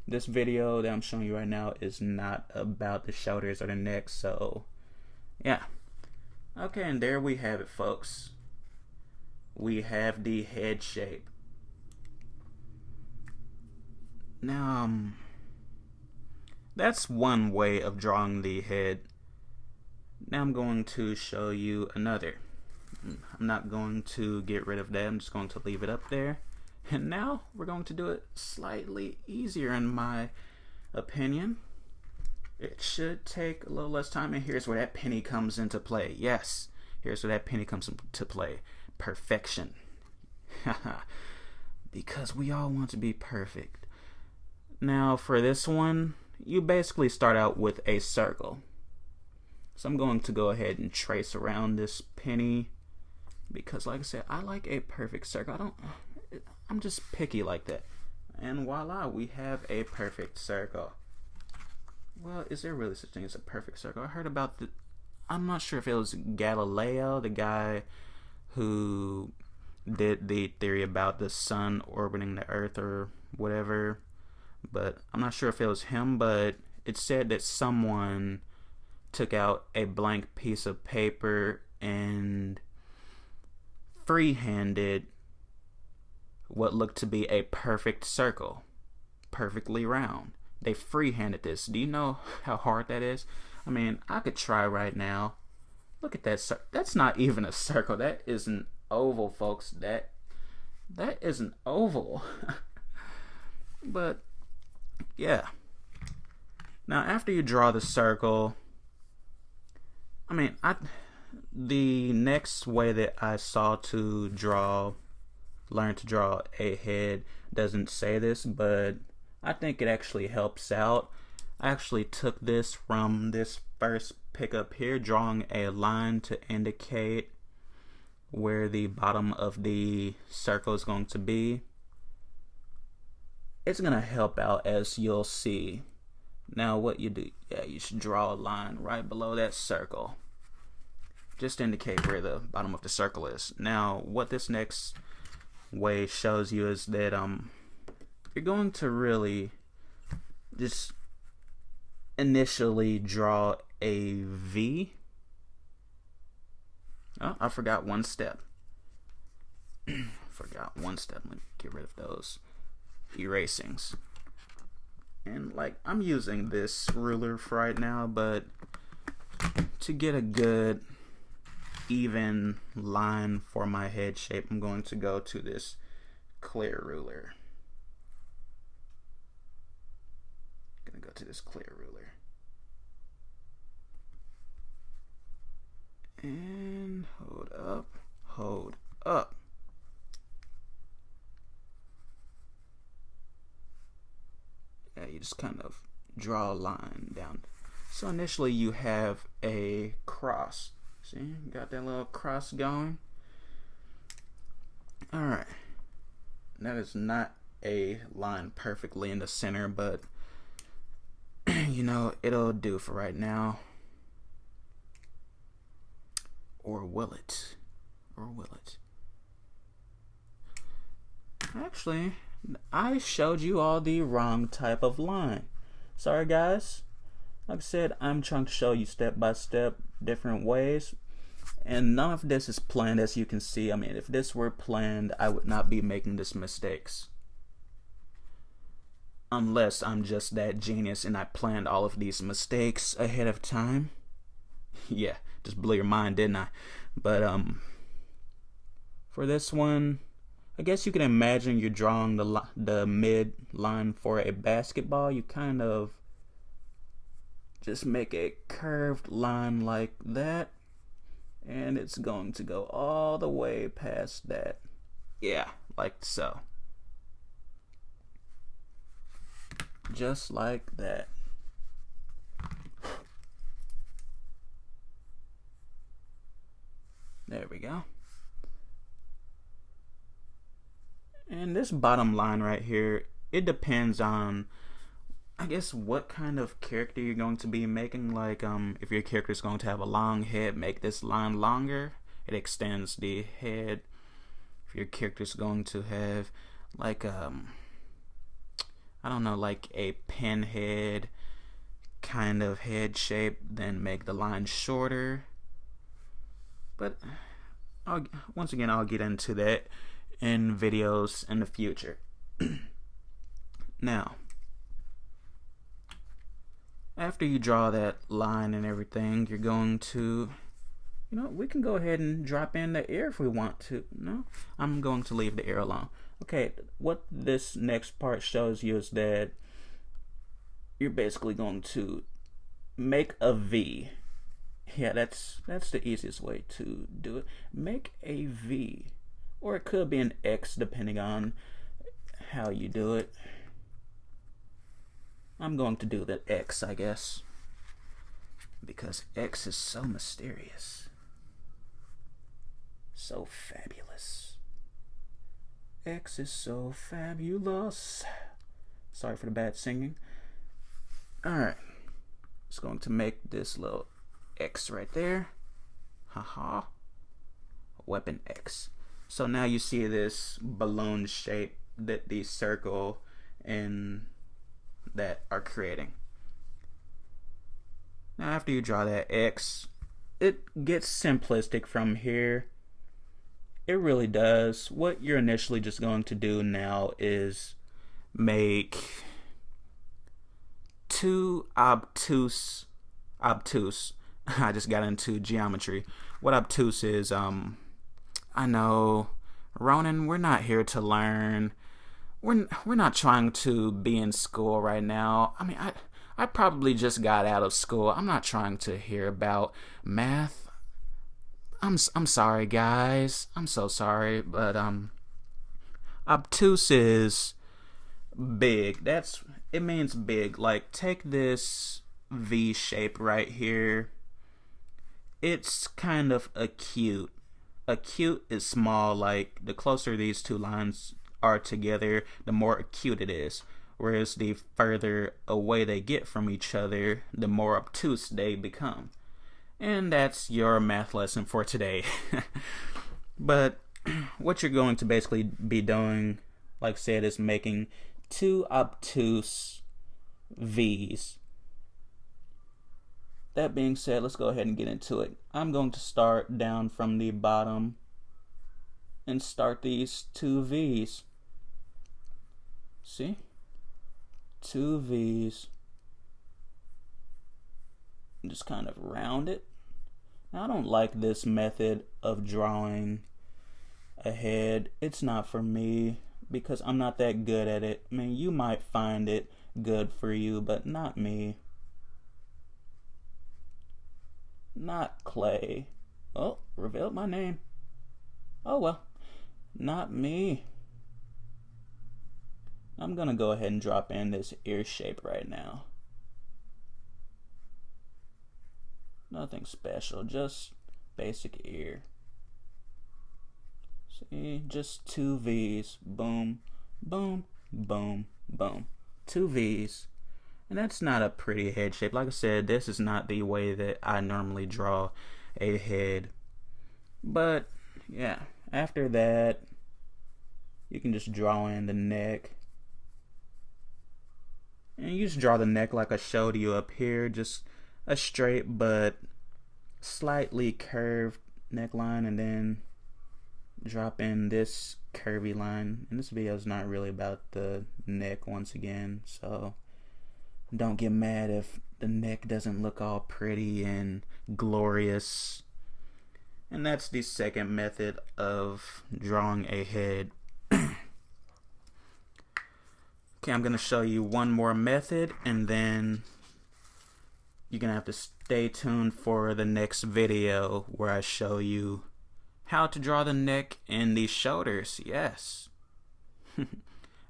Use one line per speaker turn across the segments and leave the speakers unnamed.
this video that I'm showing you right now is not about the shoulders or the neck, so yeah. Okay, and there we have it, folks. We have the head shape. Now, that's one way of drawing the head. Now I'm going to show you another. I'm not going to get rid of that. I'm just going to leave it up there. And now we're going to do it slightly easier in my opinion. It should take a little less time, and here's where that penny comes into play. Yes, here's where that penny comes into play. Perfection. Because we all want to be perfect. Now for this one, you basically start out with a circle. So I'm going to go ahead and trace around this penny because, like I said, I like a perfect circle. I'm just picky like that. And voila, we have a perfect circle. Well, is there really such thing as a perfect circle? I heard about I'm not sure if it was Galileo, the guy who did the theory about the sun orbiting the earth or whatever, but I'm not sure if it was him, but it said that someone took out a blank piece of paper and freehanded what looked to be a perfect circle, perfectly round. They freehanded this. Do you know how hard that is? I mean, I could try right now. Look at that. That's not even a circle. That is an oval, folks. That is an oval. But yeah. Now, after you draw the circle, I mean, the next way that I saw to learn to draw a head doesn't say this, but I think it actually helps out. I actually took this from this first pickup here, drawing a line to indicate where the bottom of the circle is going to be. It's going to help out, as you'll see. Now what you do, you should draw a line right below that circle, just to indicate where the bottom of the circle is. Now what this next way shows you is that you're going to really just initially draw a V. Oh, I forgot one step. Let me get rid of those erasings. And like, I'm using this ruler for right now, but to get a good even line for my head shape, I'm going to go to this clear ruler. And hold up. Yeah, you just kind of draw a line down. So initially you have a cross. See, got that little cross going. Alright. That is not a line perfectly in the center, but you know, it'll do for right now. Or will it? Actually, I showed you all the wrong type of line. Sorry guys. Like I said, I'm trying to show you step by step different ways, and none of this is planned, as you can see. I mean, if this were planned, I would not be making these mistakes. Unless I'm just that genius and I planned all of these mistakes ahead of time. Yeah, just blew your mind, didn't I? But for this one, I guess you can imagine you're drawing the mid line for a basketball. You kind of just make a curved line like that, and it's going to go all the way past that. Yeah, like so. Just like that. There we go. And this bottom line right here, it depends on, I guess, what kind of character you're going to be making. Like, if your character is going to have a long head, make this line longer. It extends the head. If your character is going to have like I don't know, like a pinhead kind of head shape, then make the line shorter. But once again, I'll get into that in videos in the future. Now, after you draw that line and everything, you're going to, we can go ahead and drop in the ear if we want to. No, I'm going to leave the ear alone. Okay, what this next part shows you is that you're basically going to make a V. Yeah, that's the easiest way to do it. Make a V, or it could be an X depending on how you do it. I'm going to do the X, I guess, because X is so mysterious, so fabulous. X is so fabulous. Sorry for the bad singing. Alright, just going to make this little X right there. Haha. Weapon X. So now you see this balloon shape that the circle and that are creating. Now after you draw that X, it gets simplistic from here. It really does. What you're initially just going to do now is make two obtuse. I just got into geometry. What obtuse is, I know, Ronan, we're not here to learn. We're not trying to be in school right now. I mean, I probably just got out of school. I'm not trying to hear about math. I'm sorry, guys. I'm so sorry, but obtuse is big. It means big. Like, take this V shape right here. It's kind of acute. Acute is small. Like, the closer these two lines are together, the more acute it is. Whereas the further away they get from each other, the more obtuse they become. And that's your math lesson for today. But what you're going to basically be doing, like I said, is making two obtuse V's. That being said, let's go ahead and get into it. I'm going to start down from the bottom and start these two V's. See? Two V's. Just kind of round it. Now, I don't like this method of drawing a head. It's not for me because I'm not that good at it. I mean, you might find it good for you, but not me. Not Clay. Oh, revealed my name. Oh well, not me. I'm gonna go ahead and drop in this ear shape right now. Nothing special, just basic ear. See, just two V's. Boom, boom, boom, boom. Two V's. And that's not a pretty head shape. Like I said, this is not the way that I normally draw a head. But, yeah, after that, you can just draw in the neck. And you just draw the neck like I showed you up here. Just a straight but slightly curved neckline, and then drop in this curvy line. And this video is not really about the neck once again, so don't get mad if the neck doesn't look all pretty and glorious. And that's the second method of drawing a head. Okay, I'm going to show you one more method, and then you're going to have to stay tuned for the next video where I show you how to draw the neck and the shoulders. Yes.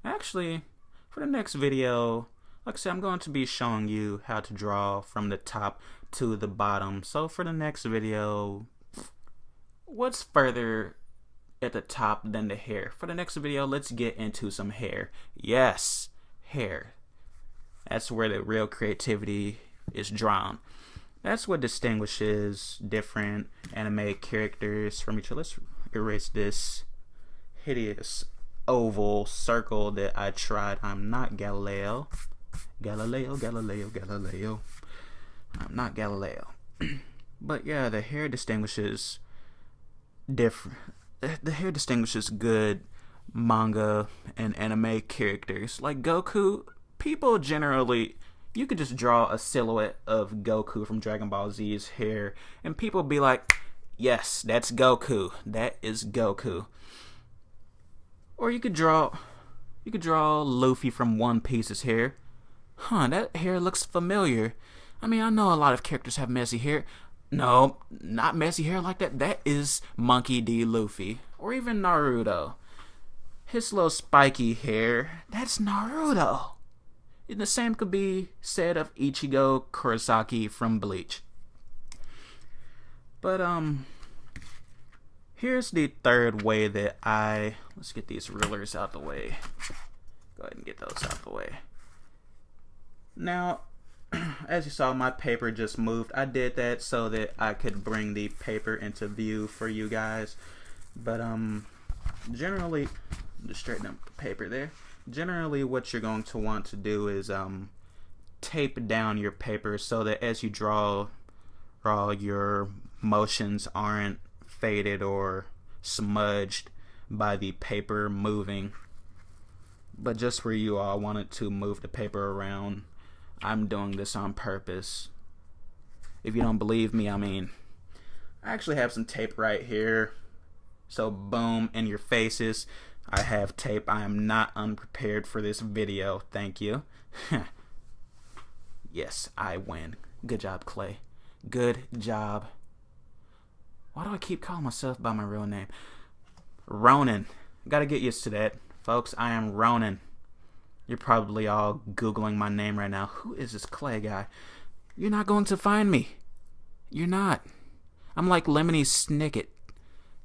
Actually, for the next video, like I said, I'm going to be showing you how to draw from the top to the bottom. So for the next video, what's further at the top than the hair? For the next video, let's get into some hair. Yes, hair. That's where the real creativity is drawn. That's what distinguishes different anime characters from each other. Let's erase this hideous oval circle that I tried. I'm not Galileo. Galileo. I'm not Galileo. But yeah, the hair distinguishes different. The hair distinguishes good manga and anime characters. Like Goku, people generally, you could just draw a silhouette of Goku from Dragon Ball Z's hair, and people be like, yes, that's Goku. That is Goku. Or you could draw Luffy from One Piece's hair. Huh, that hair looks familiar. I mean, I know a lot of characters have messy hair. No, not messy hair like that. That is Monkey D. Luffy. Or even Naruto. His little spiky hair, that's Naruto. And the same could be said of Ichigo Kurosaki from Bleach. But, here's the third way that let's get these rulers out the way. Go ahead and get those out the way. Now, as you saw, my paper just moved. I did that so that I could bring the paper into view for you guys. But generally, just straighten up the paper there. Generally, what you're going to want to do is tape down your paper so that as you draw, your motions aren't faded or smudged by the paper moving. But just where you all wanted to move the paper around, I'm doing this on purpose. If you don't believe me, I mean, I actually have some tape right here. So boom, in your faces, I have tape. I am not unprepared for this video. Thank you. Yes, I win. Good job, Clay. Good job. Why do I keep calling myself by my real name? Ronan. Gotta get used to that. Folks, I am Ronan. You're probably all Googling my name right now. Who is this Clay guy? You're not going to find me. You're not. I'm like Lemony Snicket.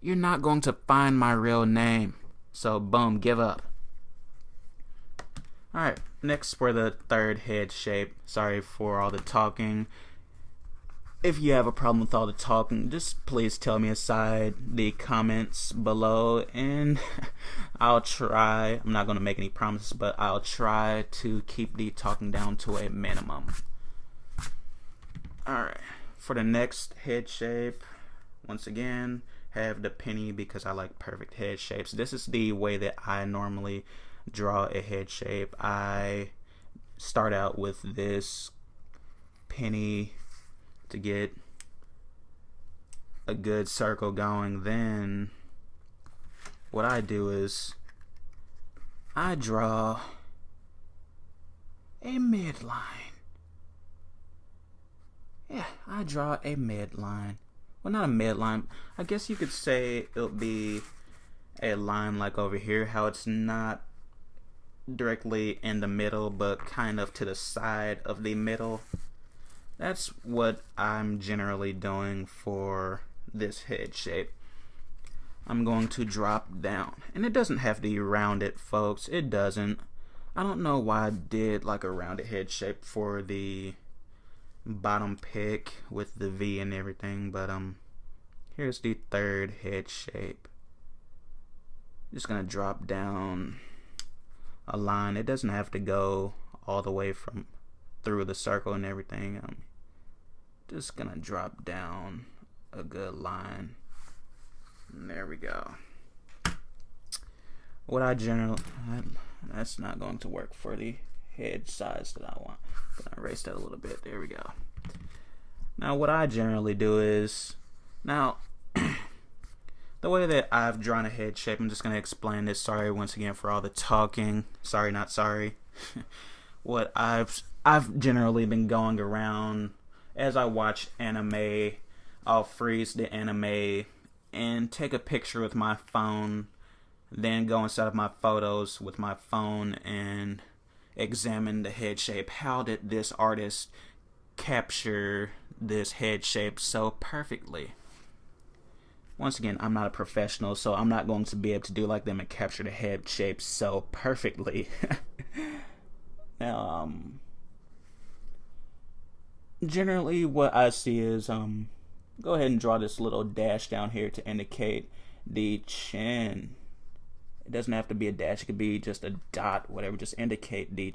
You're not going to find my real name. So, boom, give up. Alright, next for the third head shape. Sorry for all the talking. If you have a problem with all the talking, just please tell me aside the comments below, and I'll try. I'm not going to make any promises, but I'll try to keep the talking down to a minimum. Alright, for the next head shape, once again, have the penny because I like perfect head shapes. This is the way that I normally draw a head shape. I start out with this penny to get a good circle going. Then what I do is I draw a midline. Yeah, I draw a midline. Well, not a midline. I guess you could say it'll be a line like over here, how it's not directly in the middle but kind of to the side of the middle. That's what I'm generally doing for this head shape. I'm going to drop down, and it doesn't have to be rounded, folks. It doesn't. I don't know why I did like a rounded head shape for the bottom pick with the V and everything, but here's the third head shape. Just gonna drop down a line. It doesn't have to go all the way from through the circle and everything. I'm just gonna drop down a good line. And there we go. What I generally, that's not going to work for the head size that I want. I'm gonna erase that a little bit. There we go. Now what I generally do is, now the way that I've drawn a head shape, I'm just gonna explain this. Sorry once again for all the talking. Sorry, not sorry. What I've generally been going around as I watch anime, I'll freeze the anime and take a picture with my phone, then go inside of my photos with my phone and examine the head shape. How did this artist capture this head shape so perfectly? Once again, I'm not a professional, so I'm not going to be able to do like them and capture the head shape so perfectly. Now, generally what I see is, go ahead and draw this little dash down here to indicate the chin It doesn't have to be a dash. It could be just a dot, whatever. Just indicate the